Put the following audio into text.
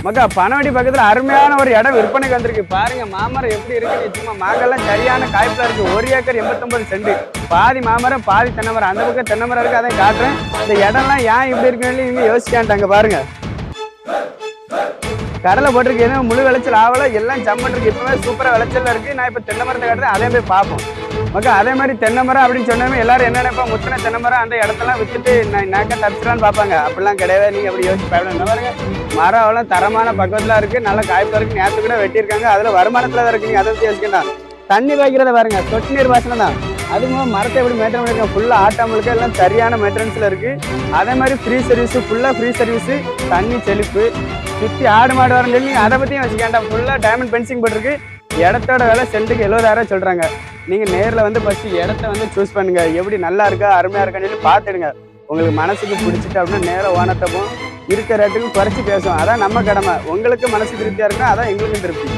மக்கா பனவடி பக்கத்துல அருமையான ஒரு இடம் விற்பனைக்கு வந்திருக்கு பாருங்க. மாமரம் எப்படி இருக்கு, சும்மா மாங்கெல்லாம் சரியான காய்ப்புல இருக்கு. 1 ஏக்கர் 89 சென்ட். பாதி மாமரம் பாதி தென்னை அந்த பக்கம் தென்னை மரம் இருக்கு, அதை காட்டுறேன். இந்த இடம்லாம் ஏன் இப்படி இருக்குன்னு இவங்க யோசிக்காண்டாங்க பாருங்க. கடலை போட்டிருக்கு, எதுவும் முழு விளைச்சல் ஆகல, எல்லாம் ஜம்மன் இருக்கு. இப்பவே சூப்பரா விளைச்சல் இருக்கு. நான் இப்ப தென்னை மரத்தை காட்டுறேன், அதே போய் பார்ப்போம். மக்கா அதே மாதிரி தென்னை மரம் அப்படின்னு சொன்னாமே எல்லாரும் என்ன நினைப்பா, முத்தின தென்னை மரம் அந்த இடத்தெல்லாம் வித்துட்டு நாக்க தப்பிச்சிடான்னு பார்ப்பாங்க. அப்படிலாம் கிடையாது. நீங்க அப்படி யோசிச்சு பாருங்க. பாருங்க மரம் அவ்வளோ தரமான பக்கத்துல இருக்கு, நல்ல காய்ப்புல இருக்கு. நேரத்து கூட வெட்டியிருக்காங்க, அதுல வருமானத்துல தான் இருக்கு. நீங்க அதை பத்தி யோசிக்கணும். தண்ணி பாய்க்கிறத பாருங்க, சொட்டு நீர் பாசனம் தான். அதுவும் மரத்தை எப்படி மெயின்டைன் பண்ணிருக்கேன், ஃபுல்லா ஆட்டாமலுக்கு எல்லாம் சரியான மெயின்டெனன்ஸ்ல இருக்கு. அதே மாதிரி ஃப்ரீ சர்வீஸ், ஃபுல்லா ஃப்ரீ சர்வீஸ், தண்ணி செழிப்பு, சுற்றி ஆடு மாடு வரன்னு சொல்லி அதை பற்றியும் வச்சுக்கேன்டா. ஃபுல்லாக டைமண்ட் பென்சிங் போட்டிருக்கு. இடத்தோட விலை சென்ட்டுக்கு 70,000 சொல்கிறாங்க. நீங்கள் நேரில் வந்து ஃபஸ்ட்டு இடத்த வந்து சூஸ் பண்ணுங்கள். எப்படி நல்லா இருக்கா அருமையாக இருக்கான்னு சொல்லி பார்த்துடுங்க. உங்களுக்கு மனசுக்கு பிடிச்சிட்டு அப்படின்னா நேராக ஓனத்தப்போம் இருக்கிற ரேட்டுக்கு குறைச்சி பேசுவோம். அதான் நம்ம கடமை. உங்களுக்கு மனசு திருப்தியாக இருக்குன்னா அதான் எங்களுக்கும் திருப்தி.